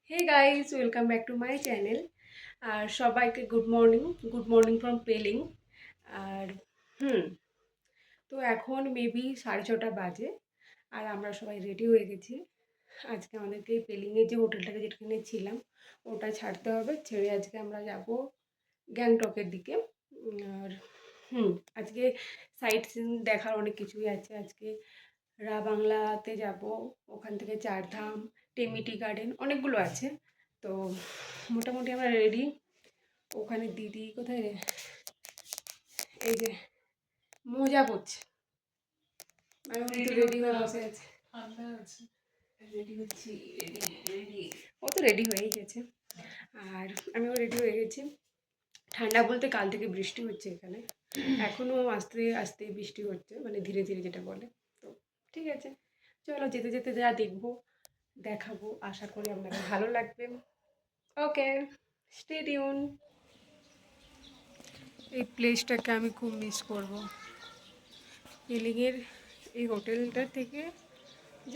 Hey guys, welcome back to my channel. আর সবাইকে good morning from Pelling. আর হুম তো এখন মেবি 6:30 বাজে। আর আমরা সবাই রেডি হয়ে গেছি। আজকে আমাদেরকে পেলিংয়ের যে হোটেলটাতে যেখানে ছিলাম ওটা ছাড়তে হবে, ছেড়ে আজকে আমরা যাব গ্যাংটকের দিকে। আর আজকে সাইট সিন দেখার অনেক কিছুই আছে। আজকে রা বাংলাতে যাব, ওখান থেকে চারধাম, টেমিটি গার্ডেন অনেকগুলো আছে। তো মোটামুটি আমরা রেডি। ওখানে দিদি কোথায় রে, এই যে মোজা পড়ছে, আমি তো রেডি হয়ে বসে আছি, রেডি হচ্ছি, রেডি রেডি। ও তো রেডি হয়েই গেছে আর আমিও রেডি হয়ে গেছি। ঠান্ডা বলতে কাল থেকে বৃষ্টি হচ্ছে এখানে, এখনও আস্তে আস্তে বৃষ্টি হচ্ছে, মানে ধীরে ধীরে যেটা বলে। তো ঠিক আছে, চলো যেতে যেতে যা দেখবো দেখাবো, আশা করি আপনাদের ভালো লাগবে। ওকে, স্টে টিউন। এই প্লেসটাকে আমি খুব মিস করব। পেলিংয়ের এই হোটেলটা থেকে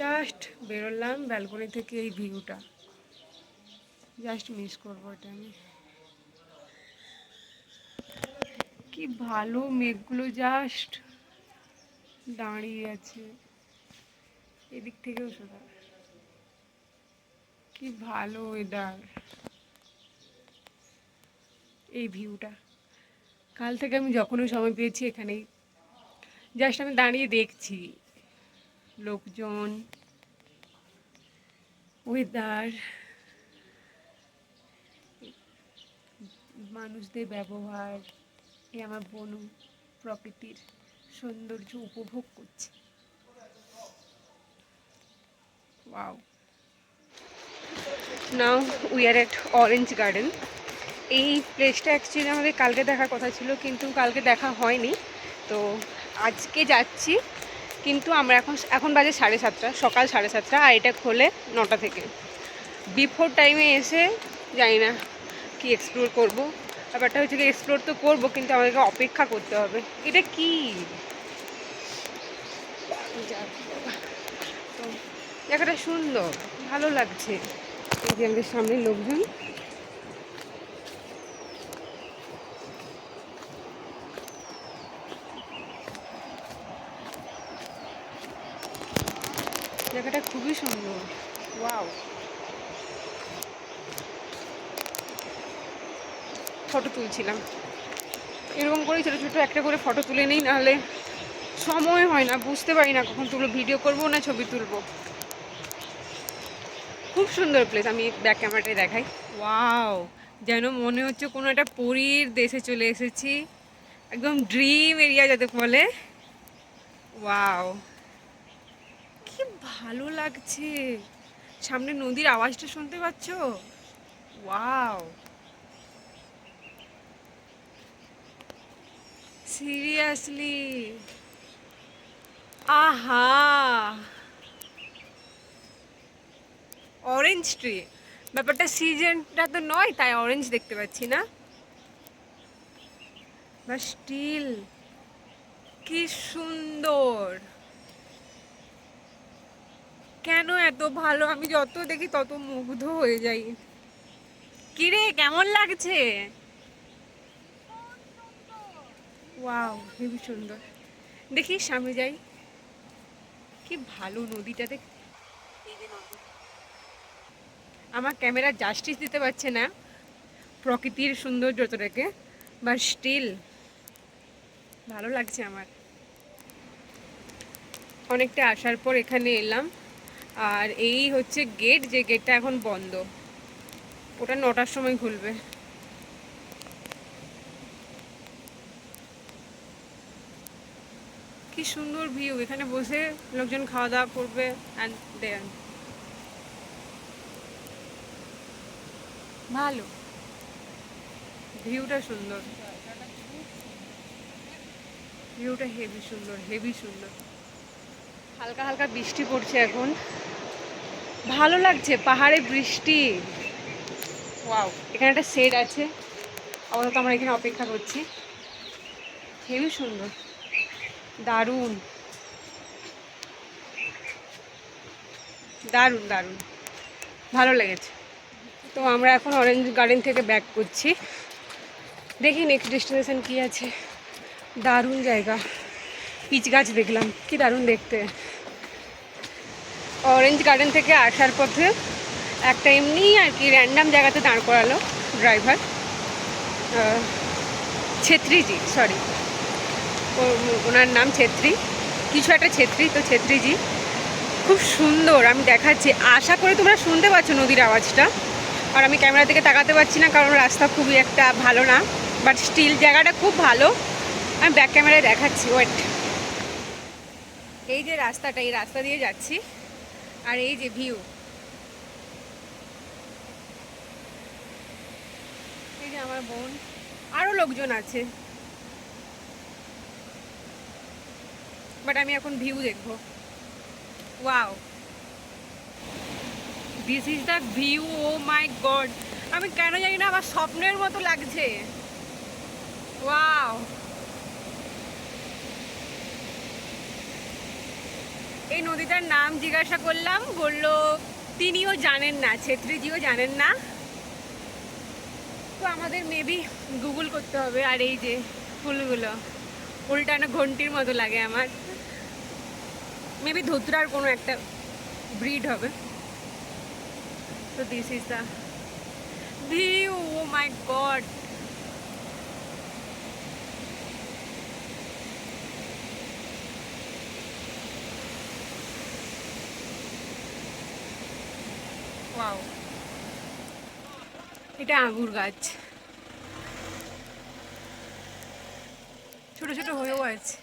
জাস্ট বেরোলাম ব্যালকনি থেকে, এই ভিউটা জাস্ট মিস করবো এটা আমি। কি ভালো মেঘগুলো জাস্ট দাঁড়িয়ে আছে, এদিক থেকেও শোনা, কি ভালো ওয়েদার। এই ভিউটা কাল থেকে আমি যখনই সময় পেয়েছি এখানেই জাস্ট আমি দাঁড়িয়ে দেখছি, লোকজন, ওয়েদার, মানুষদের ব্যবহার, এই আমার বনু প্রকৃতির সৌন্দর্য উপভোগ করছে। Wow. Now we are at orange garden. এই প্লেসটা অ্যাকচুয়ালি আমাদের কালকে দেখার কথা ছিল, কিন্তু কালকে দেখা হয়নি। তো আজকে যাচ্ছি, কিন্তু আমরা এখন বাজে 7:30, সকাল 7:30, আর এটা খোলে 9টা থেকে। বিফোর টাইমে এসে জানি না কি এক্সপ্লোর করব। ব্যাপারটা হচ্ছে কি, এক্সপ্লোর তো করবো কিন্তু আমাদেরকে অপেক্ষা করতে হবে। এটা কি, তো জায়গাটা সুন্দর, ভালো লাগছে। এই যে আমাদের সামনে লোকজন, জায়গাটা খুবই সুন্দর। ওয়াও। ফটো তুলছিলাম, এরকম করেই ছোটো ছোটো একটা করে ফটো তুলে নিই, নাহলে সময় হয় না, বুঝতে পারি না কখন তুলবো, ভিডিও করবো না ছবি তুলবো। খুব সুন্দর প্লেস, আমি ব্যাক ক্যামেরাটায় দেখাই। ওয়াও, যেন মনে হচ্ছে কোনো একটা পরীর দেশে চলে এসেছি, একদম ড্রিম এরিয়া যাতে বলে। ওয়াও, কি ভালো লাগছে। সামনে নদীর আওয়াজটা শুনতে পাচ্ছ? ওয়াও, সিরিয়াসলি, আহা, অরেঞ্জ ট্রি। ব্যাপারটা সিজনটা তো নয়, তাই অরেঞ্জ দেখতে পাচ্ছি না, বা স্টিল কি সুন্দর। কেন এত ভালো, আমি যত দেখি তত মুগ্ধ হয়ে যাই। কিরে, কেমন লাগছে? ওয়াও, হেবি সুন্দর। দেখি সামনে যাই, কি ভালো নদীটাতে। এই যে নদী, আমার ক্যামেরা জাস্টিস দিতে পারছে না প্রকৃতির সৌন্দর্যটাকে, বাট স্টিল ভালো লাগছে আমার। অনেকটা আসার পর এখানে এলাম, আর এই হচ্ছে গেট, যে গেটটা এখন বন্ধ, ওটা 9টার সময় খুলবে। কি সুন্দর ভিউ, এখানে বসে লোকজন খাওয়া দাওয়া করবে। অ্যান্ড দেন ভালো, ভিউটা সুন্দর, ভিউটা হেভি সুন্দর, হেভি সুন্দর। হালকা হালকা বৃষ্টি পড়ছে এখন, ভালো লাগছে, পাহাড়ে বৃষ্টি। ওয়াও, এখানে একটা শেড আছে, আপাতত আমরা এখানে অপেক্ষা করছি। হেভি সুন্দর, দারুণ দারুণ দারুণ, ভালো লেগেছে। তো আমরা এখন অরেঞ্জ গার্ডেন থেকে ব্যাক করছি। দেখি নেক্সট ডেস্টিনেশন কি আছে। দারুণ জায়গা, পিচ গাছ দেখলাম, কি দারুণ দেখতে। অরেঞ্জ গার্ডেন থেকে আসার পথে একটা এমনি আর কি র্যান্ডাম জায়গাতে দাঁড় করালো ড্রাইভার, ছেত্রীজি, সরি ওনার নাম ছেত্রী, কিছু একটা ছেত্রী, তো ছেত্রীজি খুব সুন্দর। আমি দেখাচ্ছি, আশা করি তোমরা শুনতে পাচ্ছ নদীর আওয়াজটা। আর আমি ক্যামেরা থেকে তাকাতে পারছি না কারণ রাস্তা খুবই একটা ভালো না, বাট স্টিল জায়গাটা খুব ভালো। আমি ব্যাক ক্যামেরায় দেখাচ্ছি, ওয়েট। এই যে রাস্তাটা, এই রাস্তা দিয়ে যাচ্ছি, আর এই যে ভিউ, এই যে আমার বোন, আরও লোকজন আছে, বাট আমি এখন ভিউ দেখবো। Wow, this is the view, oh my god. আমি কেন জানি না আমার স্বপ্নের মতো লাগছে। ওয়াও, এই নদীটার নাম জিজ্ঞাসা করলাম, বললো তিনিও জানেন না, ছেত্রীজিও জানেন না। তো আমাদের মেবি গুগল করতে হবে। আর এই যে ফুলগুলো উল্টানো ঘন্টির মতো লাগে আমার, মেবি ধুতরার কোনো একটা ব্রিড হবে। তো this is the view, oh my god. Wow, এটা আঙুর গাছ, ছোট ছোট হয়েও আছে।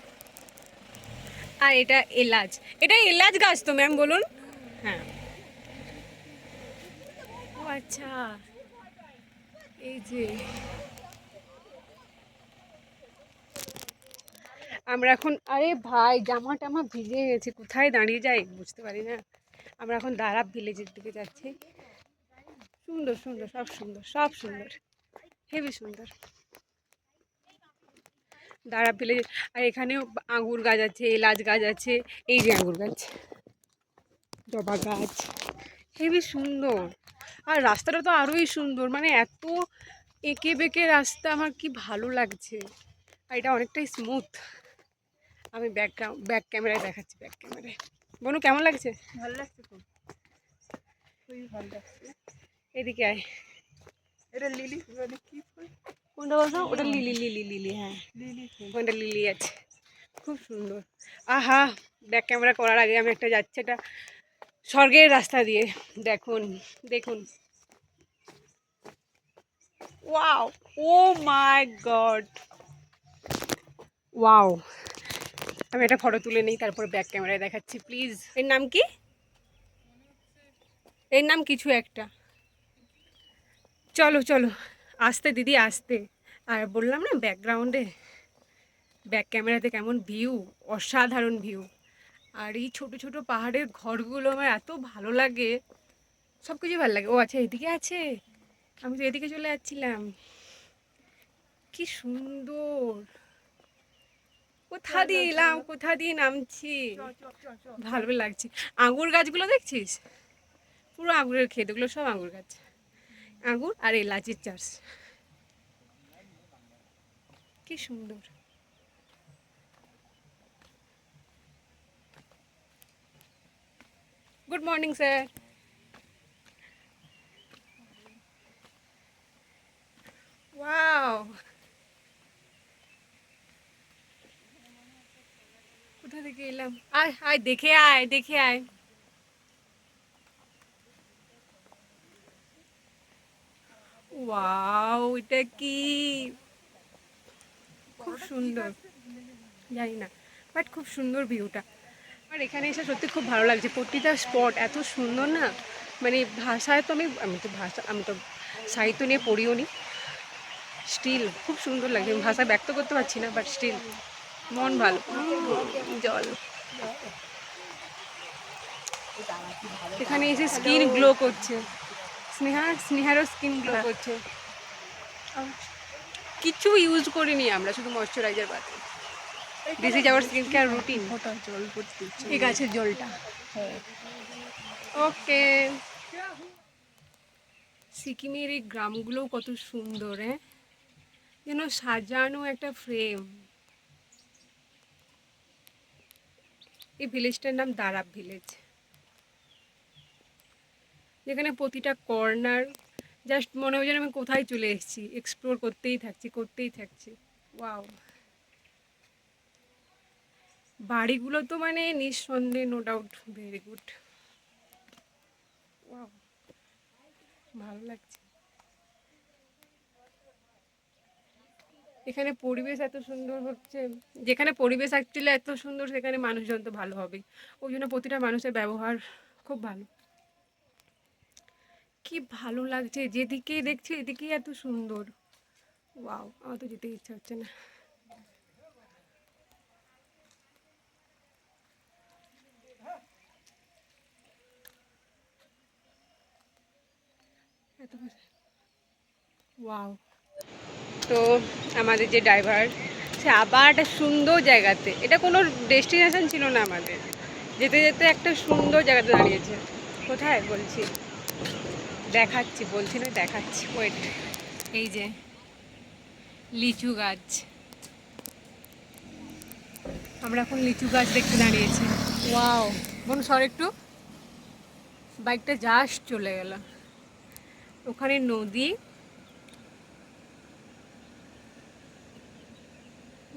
আর এটা এলাচ, এটা এলাচ গাছ তো ম্যাম বলুন? হ্যাঁ, ও আচ্ছা, এই যে আমরা এখন, আরে ভাই জামা টামা ভিজে গেছে, কোথায় দাঁড়িয়ে যাই বুঝতে পারি না। আমরা এখন দারাপ ভিলেজের দিকে যাচ্ছি। সুন্দর সুন্দর, সব সুন্দর, সব সুন্দর, হেবি সুন্দর দারাপ ভিলেজ। আর এখানেও আঙুর গাছ আছে, এলাচ গাছ আছে, এই যে আঙুর গাছ, জবা গাছ, হেবি সুন্দর। আর রাস্তাটা তো আরোই সুন্দর, মানে এত এঁকে বেঁকে রাস্তা, আমার কি ভালো লাগছে। আর এটা অনেকটাই স্মুথ। আমি ব্যাক ক্যামেরায় দেখাচ্ছি, ব্যাক ক্যামেরায়। বনু কেমন লাগছে? ভালো লাগছে, খুব খুবই ভালো লাগছে। এদিকে আয়। এটা লিলি, কি ফুল কোনটা বলছো? ওটা লিলি, লিলি লিলি, হ্যাঁ লিলি, কোনটা লিলি আছে, খুব সুন্দর। আহা, ব্যাক ক্যামেরা করার আগে আমি একটা যাচ্ছি, এটা স্বর্গের রাস্তা দিয়ে, দেখুন দেখুন। Wow, O my god, wow. আমি একটা ফটো তুলে নিই, তারপর ব্যাক ক্যামেরায় দেখাচ্ছি প্লিজ। এর নাম কি? এর নাম কিছু একটা, চলো চলো, আসতে দিদি আসতে। আর বললাম না ব্যাকগ্রাউন্ডে, ব্যাক ক্যামেরাতে কেমন ভিউ, অসাধারণ ভিউ। আর এই ছোট ছোট পাহাড়ের ঘরগুলো আমার এত ভালো লাগে, সব কিছু ভালো লাগে। ও আচ্ছা, এদিকে আছে, আমি তো এদিকে চলে যাচ্ছিলাম। কি সুন্দর, কোথা দিয়ে এলাম, কোথা দিয়ে নামছি, ভালো লাগছে। আঙুর গাছগুলো দেখছিস, পুরো আঙুরের ক্ষেত, ওগুলো সব আঙুর গাছ, আঙুর আর এলাচের চাষ, কি সুন্দর। Good morning sir. ওয়াও, কোথা থেকে এলাম? আয় আয়, দেখে আয়, দেখে আয়। ওয়াও, এটা কি, খুব সুন্দর, জানি না, বাট খুব সুন্দর ভিউটা। আর এখানে এসে সত্যি খুব ভালো লাগছে, প্রতিটা স্পট এত সুন্দর না, মানে ভাষায় তো আমি তো সাহিত্য নিয়ে পড়িও নি, স্টিল খুব সুন্দর লাগছে। আমি ভাষায় ব্যক্ত করতে পারছি না, বাট স্টিল মন ভালো। জল, এখানে এসে স্কিন গ্লো করছে, স্নেহারও স্কিন গ্লো করছে। কিছু ইউজ করিনি আমরা, শুধু ময়শ্চারাইজার বাদে। This is our skin care routine. জল পড়ছে এই গাছের জলটা। ওকে, সিকিমের এই গ্রামগুলোও কত সুন্দর, হ্যাঁ, যেন সাজানো একটা ফ্রেম। এই ভিলেজটার নাম দারাপ ভিলেজ, যেখানে প্রতিটা কর্নার জাস্ট মনে হয় যেন আমি কোথায় চলে এসেছি, এক্সপ্লোর করতেই থাকছি। ওয়াও, বাড়িগুলো তো মানে নিঃসন্দেহে no doubt very good. Wow, ভালো লাগছে। এখানে পরিবেশ এত সুন্দর হচ্ছে, যেখানে পরিবেশ অ্যাকচুয়ালি এত সুন্দর সেখানে মানুষজন তো ভালো হবেই। ওই জন্য প্রতিটা মানুষের ব্যবহার খুব ভালো। কি ভালো লাগছে, যেদিকে দেখছি এদিকেই এত সুন্দর। ওয়াও, আমার তো যেতে ইচ্ছা হচ্ছে না। এত ওয়াও। তো আমাদের যে ড্রাইভার, সে আবার একটা সুন্দর জায়গাতে, এটা কোনো ডেস্টিনেশন ছিল না আমাদের, যেতে যেতে একটা সুন্দর জায়গাতে দাঁড়িয়েছে। কোথায় বলছি, দেখাচ্ছি ওয়েট। এই যে লিচু গাছ, আমরা এখন লিচু গাছ দেখতে দাঁড়িয়েছি। ওয়াও, বোন সর একটু, বাইকটা জাস্ট চলে গেল। ওখানে নদী,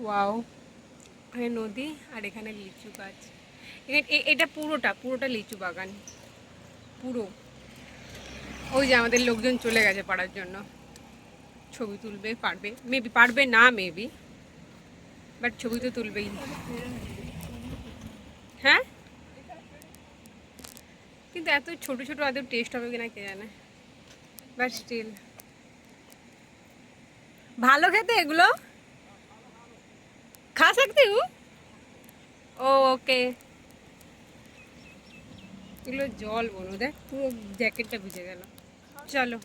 ওয়াও, ওখানে নদী আর এখানে লিচু গাছ। এটা পুরোটা লিচু বাগান পুরো। ওই যে আমাদের লোকজন চলে গেছে পাড়ার জন্য, ছবি তুলবে, পারবে না মেবি, বাট ছবি তো তুলবেই। হ্যাঁ, কিন্তু এত ছোট ছোট আদৌ টেস্ট হবে কিনা কে জানে, বাট স্টিল ভালো খেতে। এগুলো খা सकते हो? ও ওকে। এগুলো জল বলো, দেখ পুরো জ্যাকেটটা ভিজে গেল। চলো,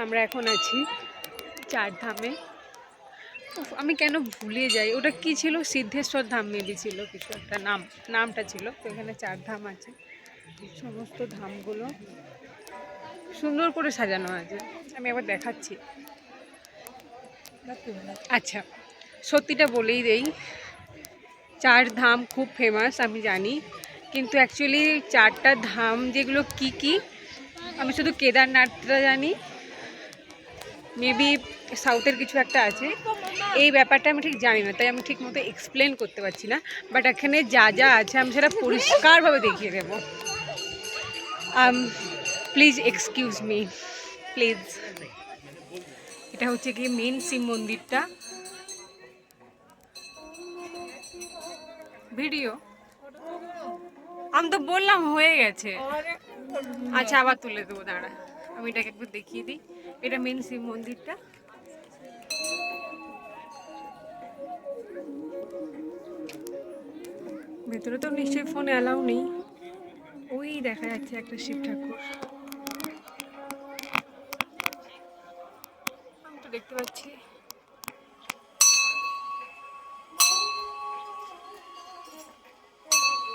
আমরা এখন আছি চারধামে। আমি কেন ভুলে যাই, ওটা কি ছিল, সিদ্ধেশ্বর ধাম মেবি ছিল, কিছু একটা নামটা ছিল। তো এখানে 4 ধাম আছে, সমস্ত ধামগুলো সুন্দর করে সাজানো আছে। আমি একবার দেখাচ্ছি। আচ্ছা, সত্যিটা বলেই দেই, 4 ধাম খুব ফেমাস আমি জানি, কিন্তু অ্যাকচুয়ালি 4টা ধাম যেগুলো কি আমি শুধু কেদারনাথটা জানি, মেবি সাউথের কিছু একটা আছে, এই ব্যাপারটা আমি ঠিক জানি না, তাই আমি ঠিক মতো এক্সপ্লেন করতে পারছি না। বাট এখানে যা যা আছে আমি সেটা পরিষ্কারভাবে দেখিয়ে দেবো। Please excuse me, please. এটা হচ্ছে কি মেন শিব মন্দিরটা। ভিডিও আমি তো বললাম হয়ে গেছে। আচ্ছা, আবার তুলে দেবো, দাঁড়া, আমি এটাকে একটু দেখিয়ে দিই। এটা মেন শিব মন্দিরটা। ভেতরে তো নিশ্চয়ই ফোন অ্যালাউ নেই। ওই দেখা যাচ্ছে একটা শিব ঠাকুর, আমি তো দেখতে পাচ্ছি।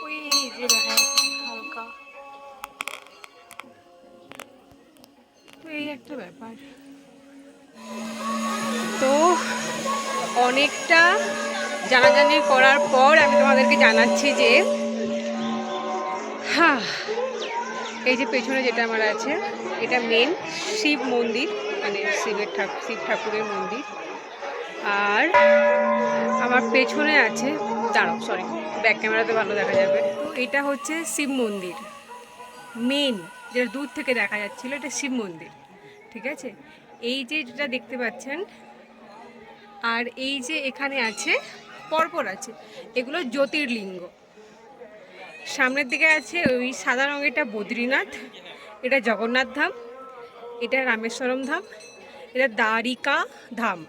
ওই যে দেখা যাচ্ছে হালকা, তো এই একটা ব্যাপার। তো অনেকটা জানাজানি করার পর আমি তোমাদেরকে জানাচ্ছি যে হ্যাঁ, এই যে পেছনে যেটা আমার আছে, এটা মেন শিব মন্দির, মানে শিব ঠাকুরের মন্দির। আর আমার পেছনে আছে, দাঁড়াও সরি, ব্যাক ক্যামেরাতে ভালো দেখা যাবে। তো এটা হচ্ছে শিব মন্দির মেন, যেটা দূর থেকে দেখা যাচ্ছিল, এটা শিব মন্দির, ঠিক আছে। এই যে যেটা দেখতে পাচ্ছেন, আর এই যে এখানে আছে পরপর আছে, এগুলো জ্যোতির্লিঙ্গ। সামনের দিকে আছে ওই সাদা রঙেরটা বদ্রীনাথ, এটা জগন্নাথ ধাম। এটা রামেশ্বরম ধাম, এটা দ্বারিকা ধাম।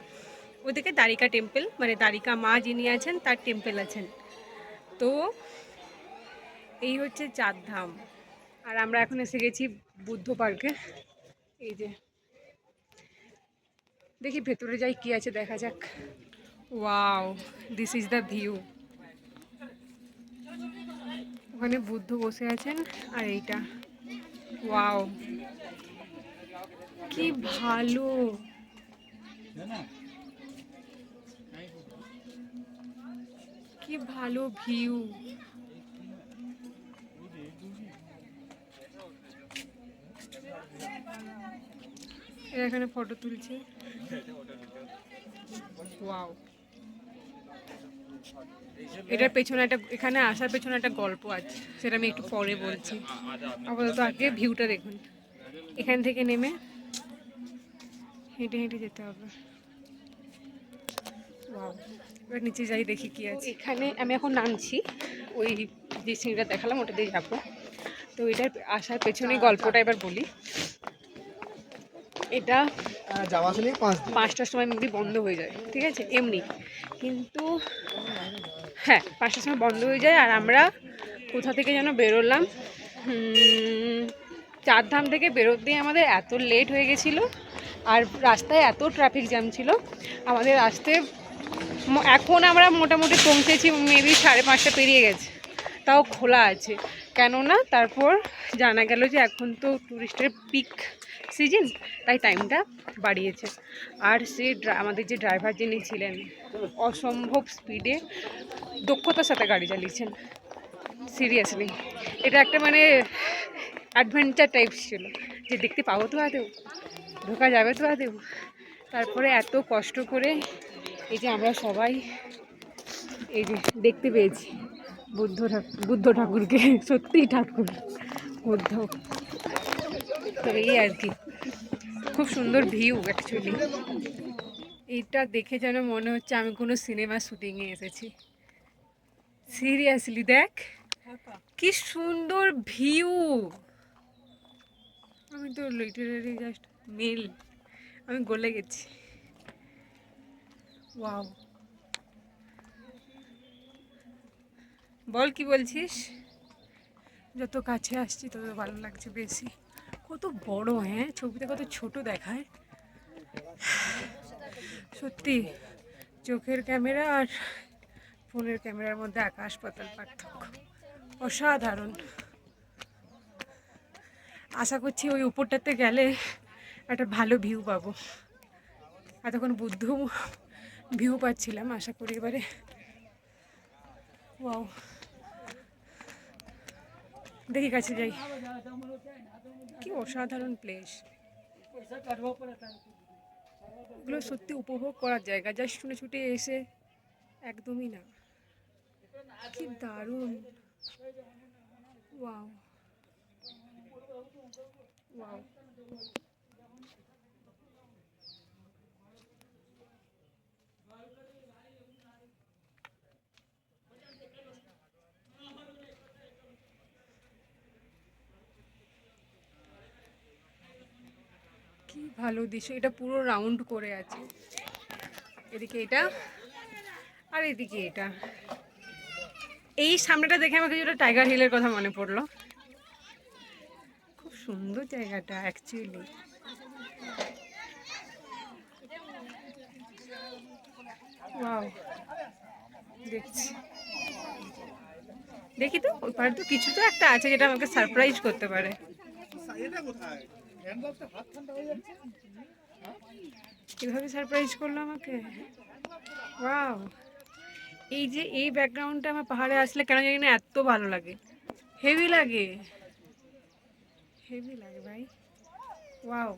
ওদিকে দ্বারিকা টেম্পল, মানে দ্বারিকা মা যিনি আছেন তার টেম্পল আছেন। তো এই হচ্ছে 4 ধাম। আর আমরা এখন এসে গেছি বুদ্ধ পার্কে। এই যে দেখি ভেতরে যাই কি আছে দেখা যাক। Wow, this is the view. ওখানে বুদ্ধ বসে আছেন আর এইটা, ওয়াও কি ভালো, কি ভালো ভিউ। এরা এখানে ফটো তুলছে, ওয়াও। এটার পেছনে একটা, এখানে আসার পেছনে একটা গল্প আছে, সেটা আমি একটু পরে বলছি। আপাতত আগে ভিউটা দেখুন। এখান থেকে নেমে হেঁটে হেঁটে যেতে হবে। ওয়াও, এবার নিচে যাই দেখি কি আছে। এখানে আমি এখন নামছি, ওই যে সিঁড়িটা দেখালাম ওটা দিয়ে যাবো। তো এটার আসার পেছনে গল্পটা এবার বলি। এটা 5টার সময় মেবি বন্ধ হয়ে যায়, ঠিক আছে, এমনি। কিন্তু হ্যাঁ, 5টার সময় বন্ধ হয়ে যায়। আর আমরা কোথা থেকে যেন বেরোলাম, 4 ধাম থেকে বেরোতে আমাদের এত লেট হয়ে গেছিলো। আর রাস্তায় এত ট্রাফিক জ্যাম ছিল আমাদের আসতে। এখন আমরা মোটামুটি পৌঁছেছি মেবি 5:30 পেরিয়ে গেছে, তাও খোলা আছে। কেননা তারপর জানা গেল যে এখন তো টুরিস্টের পিক সিজন, তাই টাইমটা বাড়িয়েছে। আর সে আমাদের যে ড্রাইভার যিনি ছিলেন, অসম্ভব স্পিডে দক্ষতার সাথে গাড়ি চালিয়েছেন। সিরিয়াসলি এটা একটা মানে অ্যাডভেঞ্চার টাইপস ছিল, যে দেখতে পাবো তো আদেও, ঢোকা যাবে তো আদেও। তারপরে এত কষ্ট করে এই যে আমরা সবাই এই যে দেখতে পেয়েছি বুদ্ধ ঠাকুরকে, সত্যিই ঠাকুর বুদ্ধ। তো এই আর কি, খুব সুন্দর ভিউ অ্যাকচুয়ালি। এইটা দেখে যেন মনে হচ্ছে আমি কোনো সিনেমা শুটিংয়ে এসেছি। সিরিয়াসলি দেখ কি সুন্দর ভিউ। আমি তো লিটারালি জাস্ট মেল, আমি গলে গেছি। ওয়াও, বল কি বলছিস? যত কাছে আসছি তত ভালো লাগছে বেশি। কত বড়, হ্যাঁ ছবিতে কত ছোট দেখায়। সত্যি চোখের ক্যামেরা আর ফোনের ক্যামেরার মধ্যে আকাশ পাতাল পার্থক্য, অসাধারণ। আশা করছি ওই উপরটাতে গেলে একটা ভালো ভিউ পাবো। এতক্ষণ বুদ্ধ ভিউ পাচ্ছিলাম, আশা করি এবারে। ওয়াও, দেখি কাছে যাই, কি অসাধারণ প্লেস। এগুলো সত্যি উপভোগ করার জায়গা, জাস্ট শুনে ছুটে এসে একদমই না। কি দারুণ, ওয়াও ওয়াও। কি ভালো দৃশ্য, এটা পুরো রাউন্ড করে আছে। এদিকে এটা আর এদিকে এটা। এই সামনেটা দেখে আমাকে যেটা টাইগার হিলের কথা মনে পড়লো। খুব সুন্দর জায়গাটা অ্যাকচুয়ালি। ওয়াও, দেখছি, দেখি তো ওই পারে তো কিছু তো একটা আছে যেটা আমাকে সারপ্রাইজ করতে পারে। কিভাবে সারপ্রাইজ করলো আমাকে। ওয়াও, এই যে এই ব্যাকগ্রাউন্ডটা আমার পাহাড়ে আসলে কেন জানি না এত ভালো লাগে, হেভি লাগে, হেভি লাগে ভাই। Wow,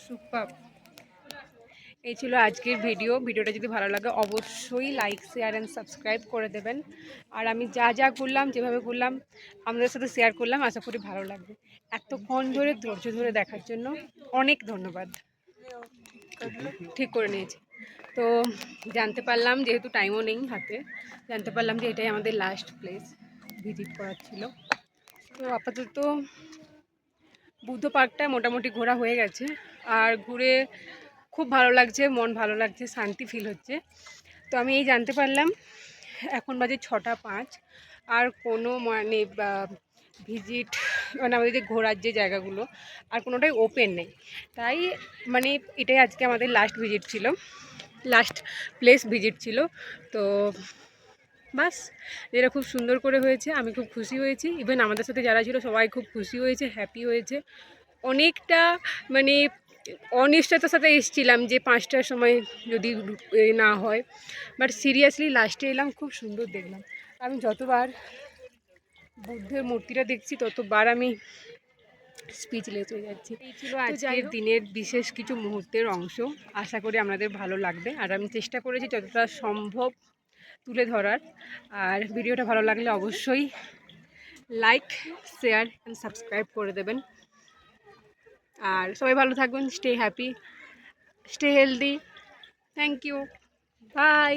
super. এই ছিল আজকের ভিডিওটা যদি ভালো লাগে অবশ্যই লাইক শেয়ার অ্যান্ড সাবস্ক্রাইব করে দেবেন। আর আমি যা যা করলাম, যেভাবে করলাম আপনাদের সাথে শেয়ার করলাম, আশা করি ভালো লাগবে। এতক্ষণ ধরে ধৈর্য ধরে দেখার জন্য অনেক ধন্যবাদ। ঠিক করে নিয়েছি। তো জানতে পারলাম, যেহেতু টাইমও নেই হাতে, জানতে পারলাম যে এটাই আমাদের লাস্ট প্লেস ভিজিট করার ছিল। তো আপাতত বুদ্ধ পার্কটা মোটামুটি ঘোরা হয়ে গেছে, আর ঘুরে খুব ভালো লাগছে, মন ভালো লাগছে, শান্তি ফিল হচ্ছে। তো আমি এই জানতে পারলাম এখন বাজে 6টা 5, আর কোনো মানে ভিজিট মানে আমাদের যে ঘোরার যে জায়গাগুলো আর কোনোটাই ওপেন নেই। তাই মানে এটাই আজকে আমাদের লাস্ট ভিজিট ছিল, লাস্ট প্লেস ভিজিট ছিল। তো বাস, যেটা খুব সুন্দর করে হয়েছে, আমি খুব খুশি হয়েছি। ইভেন আমাদের সাথে যারা ছিল সবাই খুব খুশি হয়েছে, হ্যাপি হয়েছে। অনেকটা মানে অনিশ্চয়তার সাথে এসেছিলাম যে 5টার সময় যদি না হয়, বাট সিরিয়াসলি লাস্টে এলাম, খুব সুন্দর দেখলাম। আমি যতবার বুদ্ধের মূর্তিটা দেখছি ততবার আমি স্পিচলেস হয়ে যাচ্ছি। এই ছিল আজকের দিনের বিশেষ কিছু মুহূর্তের অংশ। আশা করি আপনাদের ভালো লাগবে, আর আমি চেষ্টা করেছি যতটা সম্ভব তুলে ধরার। আর ভিডিওটা ভালো লাগলে অবশ্যই লাইক, শেয়ার অ্যান্ড সাবস্ক্রাইব করে দেবেন। আর সবাই ভালো থাকবেন, stay happy, stay healthy. Thank you, by.